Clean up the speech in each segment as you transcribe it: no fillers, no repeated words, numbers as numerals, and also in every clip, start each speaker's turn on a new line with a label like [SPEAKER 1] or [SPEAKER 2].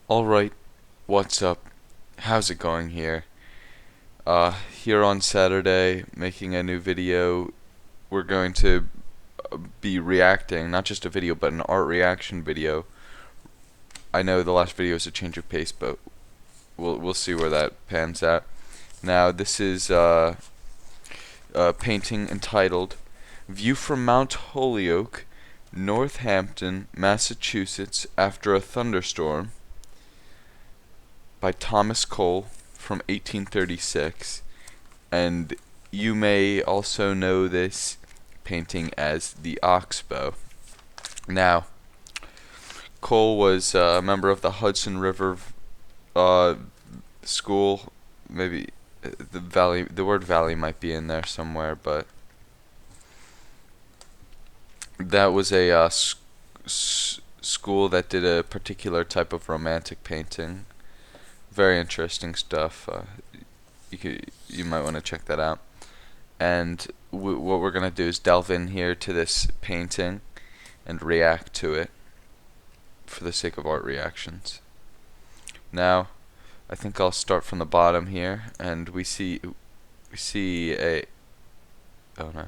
[SPEAKER 1] Alright, what's up? How's it going here? Here on Saturday, making a new video. We're going to be reacting, not just a video, but an art reaction video. I know the last video is a change of pace, but we'll see where that pans out. Now, this is a painting entitled View from Mount Holyoke, Northampton, Massachusetts, After a Thunderstorm, by Thomas Cole from 1836, and you may also know this painting as the Oxbow. Now, Cole was a member of the Hudson River uh, School. Maybe the valley. The word valley might be in there somewhere, but that was a school that did a particular type of romantic painting. Very interesting stuff. You might want to check that out. And what we're gonna do is delve in here to this painting and react to it for the sake of art reactions. Now, I think I'll start from the bottom here, and we see a oh no.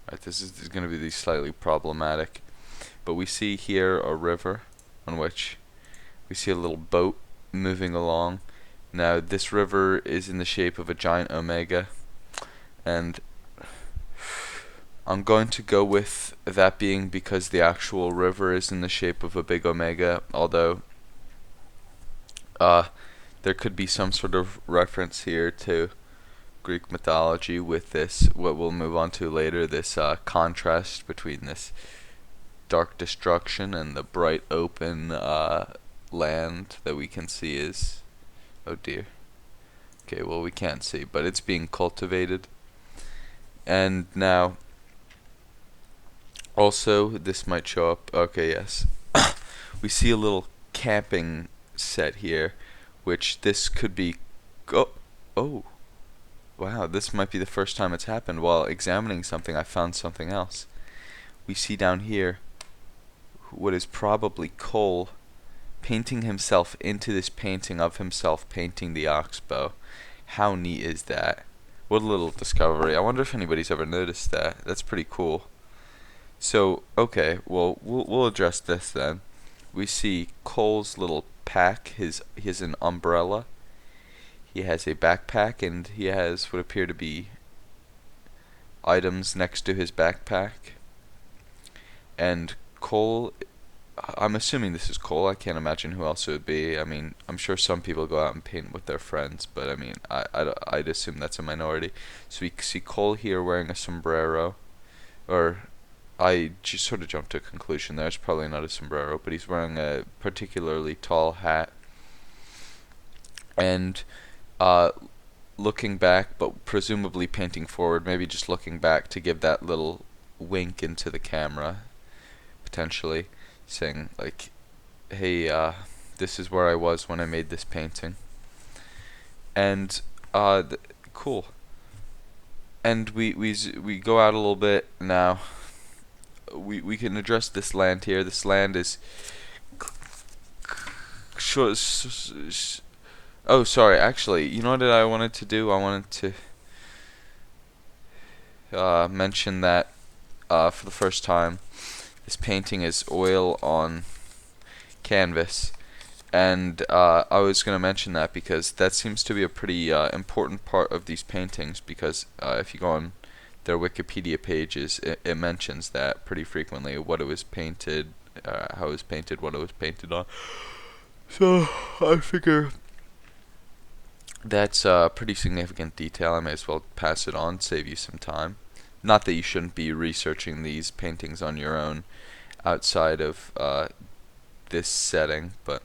[SPEAKER 1] Alright, this is gonna be slightly problematic, but we see here a river on which we see a little boat moving along. Now, this river is in the shape of a giant omega, and I'm going to go with that being because the actual river is in the shape of a big omega, although there could be some sort of reference here to Greek mythology with this, what we'll move on to later, this contrast between this dark destruction and the bright open land that we can see is, oh dear, okay, well, we can't see, but it's being cultivated. And now also this might show up, okay, yes. We see a little camping set here, which this could be, oh wow, this might be the first time it's happened. While examining something, I found something else. We see down here what is probably Cole painting himself into this painting of himself painting the Oxbow. How neat is that? What a little discovery. I wonder if anybody's ever noticed that. That's pretty cool. So, okay, well, we'll address this then. We see Cole's little pack. He has an umbrella. He has a backpack, and he has what appear to be items next to his backpack. And Cole, I'm assuming this is Cole. I can't imagine who else it would be. I mean, I'm sure some people go out and paint with their friends, but I mean, I'd assume that's a minority. So we see Cole here wearing a sombrero, or I just sort of jumped to a conclusion there. It's probably not a sombrero, but he's wearing a particularly tall hat. And looking back, but presumably painting forward, maybe just looking back to give that little wink into the camera, potentially saying like, hey, this is where I was when I made this painting. And cool. And we go out a little bit now. We can address this land here. This land is oh, sorry, actually, you know what I wanted to do? I wanted to mention that for the first time, this painting is oil on canvas, and I was going to mention that because that seems to be a pretty important part of these paintings, because if you go on their Wikipedia pages, it mentions that pretty frequently, what it was painted, how it was painted, what it was painted on. So I figure that's a pretty significant detail. I may as well pass it on, save you some time. Not that you shouldn't be researching these paintings on your own outside of this setting, but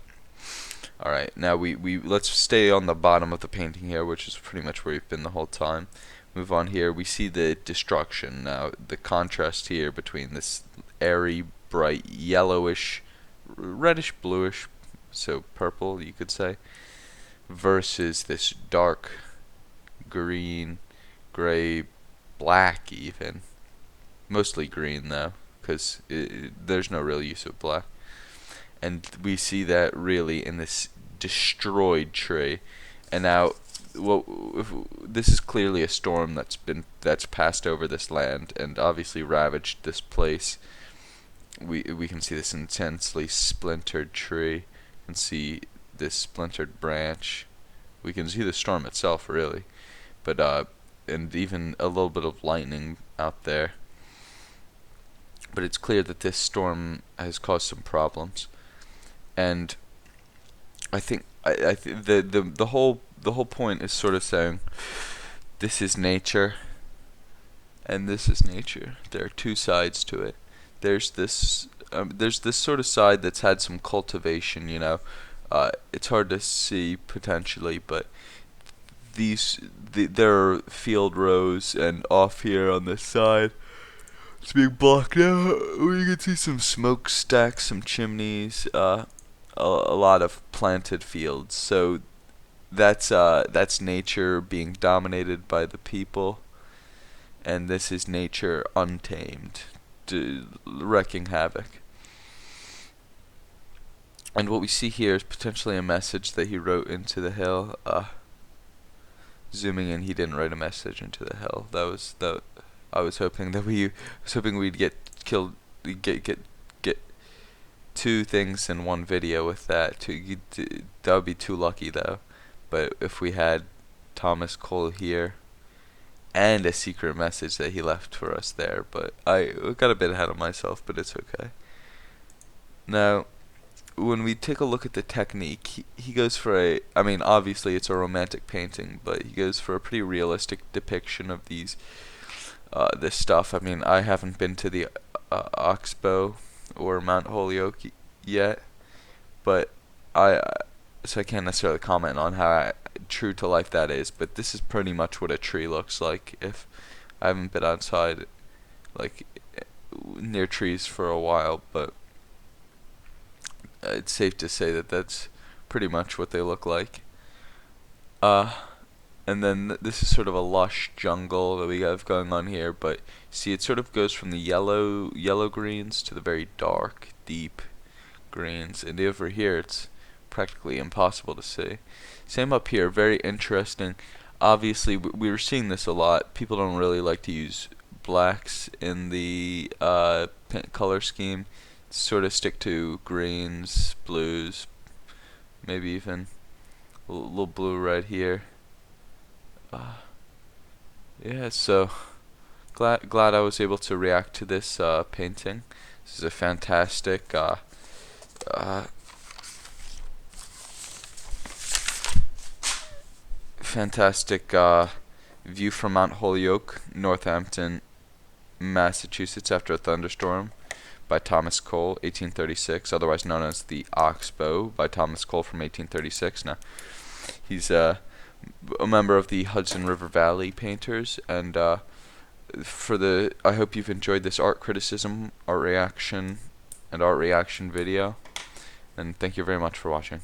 [SPEAKER 1] alright, now we let's stay on the bottom of the painting here, which is pretty much where we've been the whole time. Move on here, we see the destruction. Now, the contrast here between this airy, bright, yellowish, reddish, bluish, so purple, you could say, versus this dark green, gray, black even. Mostly green though, because there's no real use of black. and we see that really in this destroyed tree. And now, well, this is clearly a storm that's passed over this land and obviously ravaged this place. We can see this intensely splintered tree. We can see this splintered branch. We can see the storm itself, really, but and even a little bit of lightning out there. But it's clear that this storm has caused some problems, and I think the whole point is sort of saying this is nature, and this is nature. There are two sides to it. There's this sort of side that's had some cultivation. It's hard to see potentially, but there are field rows, and off here on this side it's being blocked out. You can see some smokestacks, some chimneys, a lot of planted fields. So that's nature being dominated by the people, and this is nature untamed, wreaking havoc. And what we see here is potentially a message that he wrote into the hill. Zooming in, he didn't write a message into the hill. I was hoping we'd get killed, get two things in one video with that. That would be too lucky though. But if we had Thomas Cole here and a secret message that he left for us there, but I got a bit ahead of myself, but it's okay. Now, when we take a look at the technique, he goes for obviously it's a romantic painting, but he goes for a pretty realistic depiction of this stuff. I haven't been to the Oxbow or Mount Holyoke yet, but so I can't necessarily comment on how true to life that is, but this is pretty much what a tree looks like. If I haven't been outside, like, near trees for a while, but it's safe to say that that's pretty much what they look like. And then this is sort of a lush jungle that we have going on here, but see, it sort of goes from the yellow greens to the very dark, deep greens, and over here it's practically impossible to see. Same up here, very interesting. Obviously, we were seeing this a lot. People don't really like to use blacks in the color scheme. Sort of stick to greens, blues, maybe even a little blue right here. Yeah, so glad I was able to react to this painting. This is a fantastic view from Mount Holyoke, Northampton, Massachusetts, after a thunderstorm, by Thomas Cole, 1836, otherwise known as the Oxbow, by Thomas Cole from 1836. Now, he's a member of the Hudson River Valley painters, and I hope you've enjoyed this art criticism, art reaction video, and thank you very much for watching.